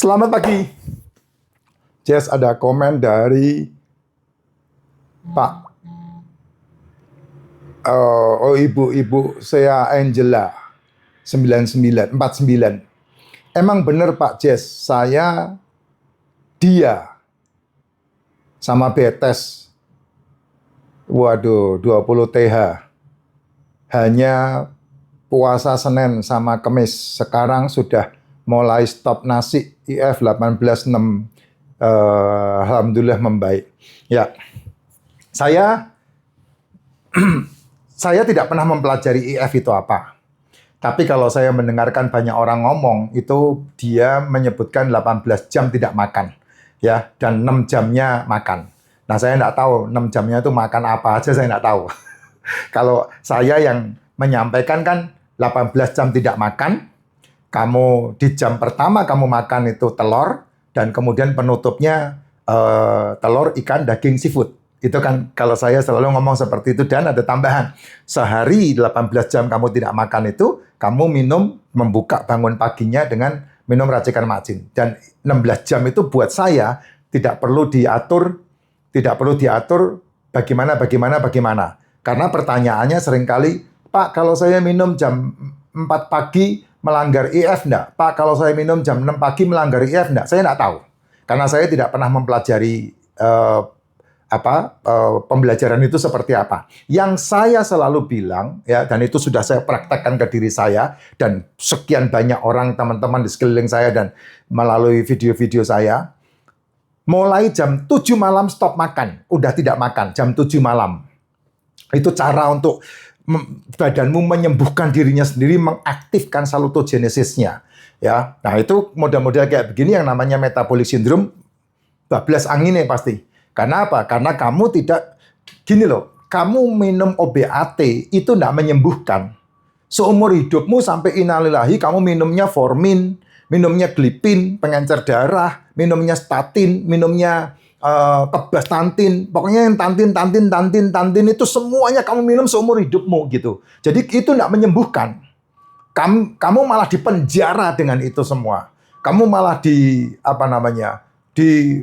Selamat pagi. Jess, ada komen dari Pak. Ibu saya Angela 49. Emang bener Pak Jess, dia sama Betes. Waduh, 20 TH. Hanya puasa Senin sama Kamis. Sekarang sudah mulai stop nasi. IF 18.6. Alhamdulillah membaik. Ya, saya tidak pernah mempelajari IF itu apa. Tapi kalau saya mendengarkan banyak orang ngomong, itu dia menyebutkan 18 jam tidak makan. Ya, dan 6 jamnya makan. Nah, saya nggak tahu 6 jamnya itu makan apa aja, saya nggak tahu. Kalau saya yang menyampaikan kan 18 jam tidak makan, kamu di jam pertama kamu makan itu telur, dan kemudian penutupnya telur, ikan, daging, seafood. Itu kan kalau saya selalu ngomong seperti itu, dan ada tambahan. Sehari 18 jam kamu tidak makan itu, kamu membuka bangun paginya dengan minum racikan macin. Dan 16 jam itu buat saya tidak perlu diatur bagaimana. Karena pertanyaannya seringkali, Pak, kalau saya minum jam 4 pagi melanggar IF enggak? Pak, kalau saya minum jam 6 pagi melanggar IF enggak? Saya enggak tahu. Karena saya tidak pernah mempelajari pembelajaran itu seperti apa. Yang saya selalu bilang, ya, dan itu sudah saya praktekkan ke diri saya, dan sekian banyak orang, teman-teman di sekeliling saya, dan melalui video-video saya, mulai jam 7 malam stop makan. Udah tidak makan, jam 7 malam. Itu cara untuk badanmu menyembuhkan dirinya sendiri, mengaktifkan salutogenesisnya. Ya, nah itu model-model kayak begini yang namanya metabolic syndrome, bablas anginnya pasti. Karena apa? Karena kamu kamu minum OBAT itu tidak menyembuhkan. Seumur hidupmu sampai innalillahi kamu minumnya formin, minumnya glipin, pengencer darah, minumnya statin, minumnya tebastantin, pokoknya yang tantin itu semuanya kamu minum seumur hidupmu gitu. Jadi itu tidak menyembuhkan. Kamu malah dipenjara dengan itu semua. Kamu malah di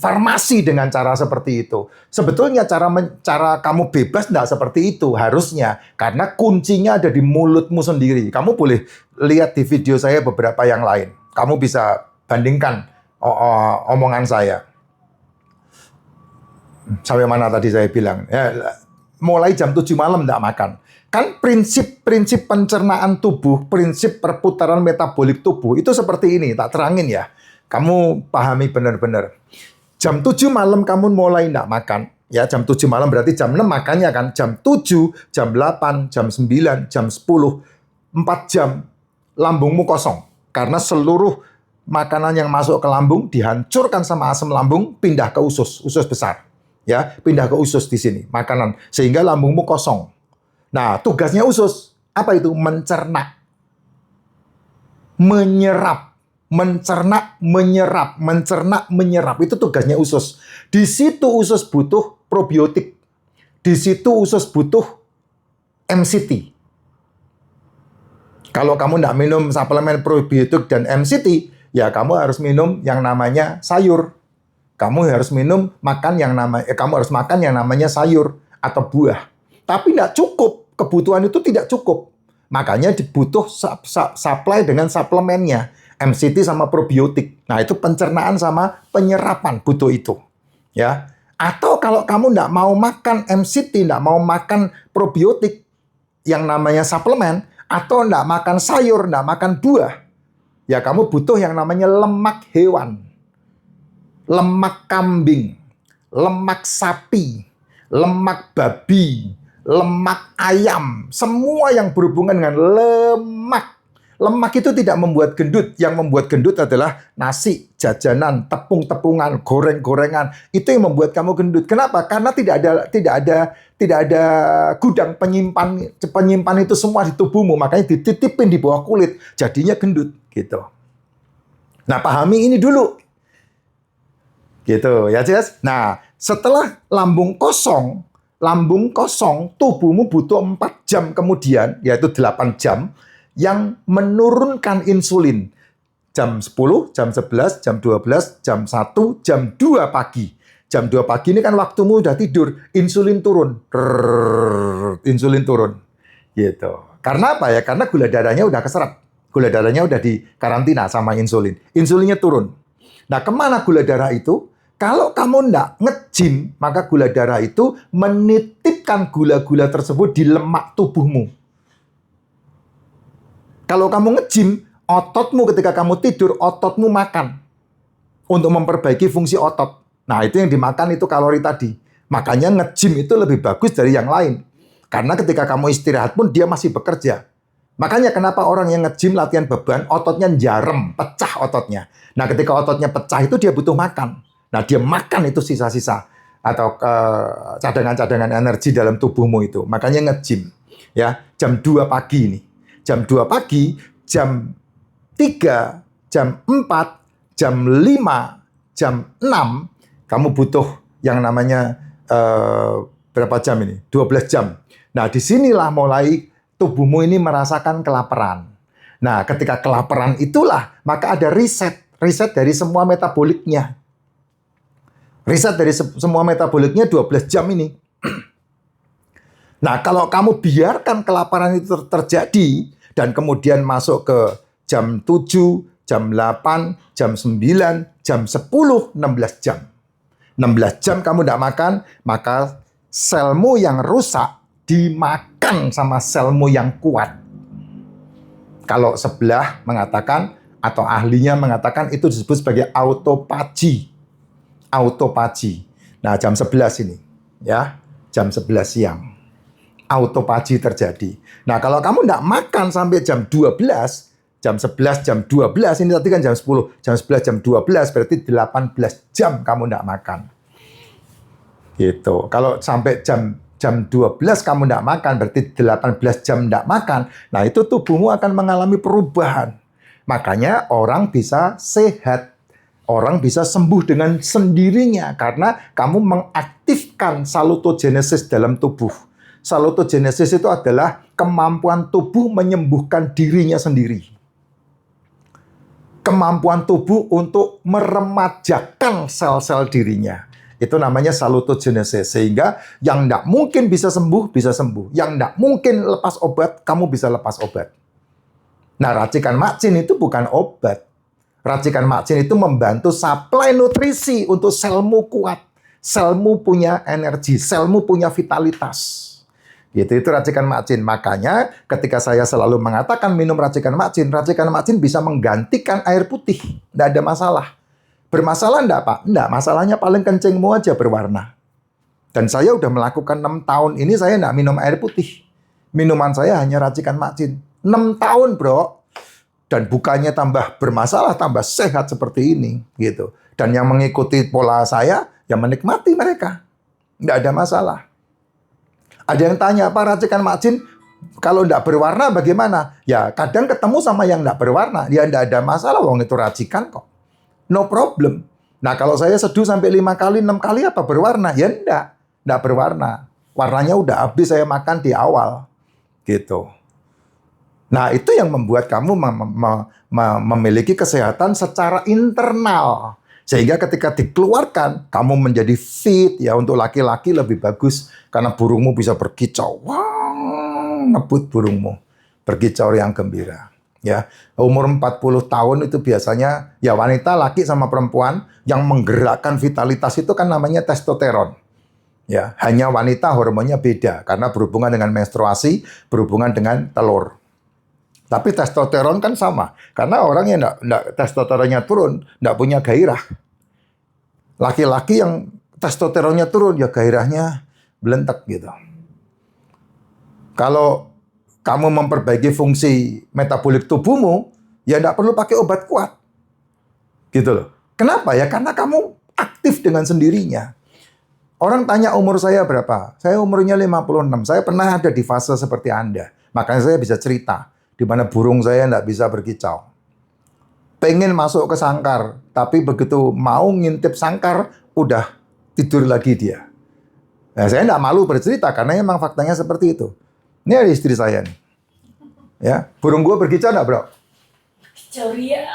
farmasi dengan cara seperti itu. Sebetulnya cara kamu bebas tidak seperti itu harusnya, karena kuncinya ada di mulutmu sendiri. Kamu boleh lihat di video saya beberapa yang lain. Kamu bisa bandingkan omongan saya. Sampai mana tadi saya bilang? Ya, mulai jam 7 malam tidak makan. Kan prinsip pencernaan tubuh, prinsip perputaran metabolik tubuh itu seperti ini. Tak terangin ya. Kamu pahami benar-benar. Jam 7 malam kamu mulai tidak makan. Ya, jam 7 malam berarti jam 6 makannya kan. Jam 7, jam 8, jam 9, jam 10. 4 jam lambungmu kosong. Karena seluruh makanan yang masuk ke lambung dihancurkan sama asam lambung, pindah ke usus besar. Ya, pindah ke usus di sini, makanan. Sehingga lambungmu kosong. Nah, tugasnya usus. Apa itu? Mencerna. Menyerap. Mencerna, menyerap. Itu tugasnya usus. Di situ usus butuh probiotik. Di situ usus butuh MCT. Kalau kamu tidak minum suplemen probiotik dan MCT, ya kamu harus minum yang namanya sayur. Kamu harus makan yang namanya sayur atau buah. Tapi tidak cukup. Kebutuhan itu tidak cukup. Makanya dibutuh supply dengan suplemennya. MCT sama probiotik. Nah, itu pencernaan sama penyerapan butuh itu. Ya. Atau kalau kamu tidak mau makan MCT, tidak mau makan probiotik yang namanya suplemen, atau tidak makan sayur, tidak makan buah, ya kamu butuh yang namanya lemak hewan. Lemak kambing, lemak sapi, lemak babi, lemak ayam, semua yang berhubungan dengan lemak. Lemak itu tidak membuat gendut. Yang membuat gendut adalah nasi, jajanan, tepung-tepungan, goreng-gorengan. Itu yang membuat kamu gendut. Kenapa? Karena tidak ada gudang penyimpan itu semua di tubuhmu. Makanya dititipin di bawah kulit. Jadinya gendut gitu. Nah, pahami ini dulu. Gitu ya, Jess. Nah, setelah lambung kosong, tubuhmu butuh 4 jam kemudian, yaitu 8 jam, yang menurunkan insulin. jam 10, jam 11, jam 12, jam 1, jam 2 pagi. Jam 2 pagi ini kan waktumu udah tidur, insulin turun. Insulin turun. Gitu. Karena apa ya? Karena gula darahnya udah keserap. Gula darahnya udah di karantina sama insulin. Insulinnya turun. Nah, kemana gula darah itu? Kalau kamu nggak nge-gym, maka gula darah itu menitipkan gula-gula tersebut di lemak tubuhmu. Kalau kamu nge-gym, ototmu ketika kamu tidur, ototmu makan untuk memperbaiki fungsi otot. Nah, itu yang dimakan itu kalori tadi. Makanya nge-gym itu lebih bagus dari yang lain. Karena ketika kamu istirahat pun dia masih bekerja. Makanya kenapa orang yang nge-gym latihan beban, ototnya jarem, pecah ototnya. Nah, ketika ototnya pecah itu dia butuh makan. Nah, dia makan itu sisa-sisa atau cadangan-cadangan energi dalam tubuhmu itu. Makanya nge-gym. Ya, jam 2 pagi ini. Jam 2 pagi, jam 3, jam 4, jam 5, jam 6, kamu butuh yang namanya berapa jam ini? 12 jam. Nah, disinilah mulai tubuhmu ini merasakan kelaparan. Nah, ketika kelaparan itulah, maka ada riset dari semua metaboliknya. Riset dari semua metaboliknya 12 jam ini. Nah, kalau kamu biarkan kelaparan itu terjadi, dan kemudian masuk ke jam 7, jam 8, jam 9, jam 10, 16 jam. 16 jam kamu tidak makan, maka selmu yang rusak dimakan sama selmu yang kuat. Kalau sebelah mengatakan, atau ahlinya mengatakan, itu disebut sebagai autophagy. Autophagy. Nah, jam 11 ini. Ya, jam 11 siang. Autophagy terjadi. Nah, kalau kamu tidak makan sampai jam 12, jam 11, jam 12, ini tadi kan jam 10, jam 11, jam 12, berarti 18 jam kamu tidak makan. Gitu. Kalau sampai jam 12 kamu tidak makan, berarti 18 jam tidak makan. Nah, itu tubuhmu akan mengalami perubahan. Makanya orang bisa sehat. Orang bisa sembuh dengan sendirinya karena kamu mengaktifkan salutogenesis dalam tubuh. Salutogenesis itu adalah kemampuan tubuh menyembuhkan dirinya sendiri. Kemampuan tubuh untuk meremajakan sel-sel dirinya. Itu namanya salutogenesis. Sehingga yang tidak mungkin bisa sembuh, bisa sembuh. Yang tidak mungkin lepas obat, kamu bisa lepas obat. Nah, racikan makcin itu bukan obat. Racikan makcin itu membantu suplai nutrisi untuk selmu kuat. Selmu punya energi, selmu punya vitalitas. Itu racikan makcin. Makanya ketika saya selalu mengatakan minum racikan makcin bisa menggantikan air putih. Tidak ada masalah. Bermasalah enggak, Pak? Enggak, masalahnya paling kencingmu aja berwarna. Dan saya udah melakukan 6 tahun ini, saya enggak minum air putih. Minuman saya hanya racikan makcin. 6 tahun, bro. Dan bukannya tambah bermasalah, tambah sehat seperti ini. Gitu. Dan yang mengikuti pola saya, ya menikmati mereka. Nggak ada masalah. Ada yang tanya, Pak, racikan makcin kalau nggak berwarna bagaimana? Ya, kadang ketemu sama yang nggak berwarna. Ya, nggak ada masalah, wong itu racikan kok. No problem. Nah, kalau saya seduh sampai 5 kali, 6 kali apa berwarna? Ya, nggak berwarna. Warnanya udah habis saya makan di awal. Gitu. Nah, itu yang membuat kamu memiliki kesehatan secara internal. Sehingga ketika dikeluarkan, kamu menjadi fit. Ya, untuk laki-laki lebih bagus. Karena burungmu bisa berkicau. Wah, ngebut burungmu. Berkicau yang gembira. Ya, umur 40 tahun itu biasanya, ya wanita, laki sama perempuan, yang menggerakkan vitalitas itu kan namanya testosteron. Ya, hanya wanita hormonnya beda. Karena berhubungan dengan menstruasi, berhubungan dengan telur. Tapi testosteron kan sama. Karena orang yang enggak testosteronnya turun, enggak punya gairah. Laki-laki yang testosteronnya turun, ya gairahnya belentek gitu. Kalau kamu memperbaiki fungsi metabolik tubuhmu, ya enggak perlu pakai obat kuat. Gitu loh. Kenapa ya? Karena kamu aktif dengan sendirinya. Orang tanya umur saya berapa? Saya umurnya 56. Saya pernah ada di fase seperti Anda. Makanya saya bisa cerita. Di mana burung saya tidak bisa berkicau. Pengen masuk ke sangkar, tapi begitu mau ngintip sangkar, udah tidur lagi dia. Nah, saya tidak malu bercerita, karena memang faktanya seperti itu. Ini ada istri saya nih. Ya, burung gue berkicau enggak, bro? Kicau ya.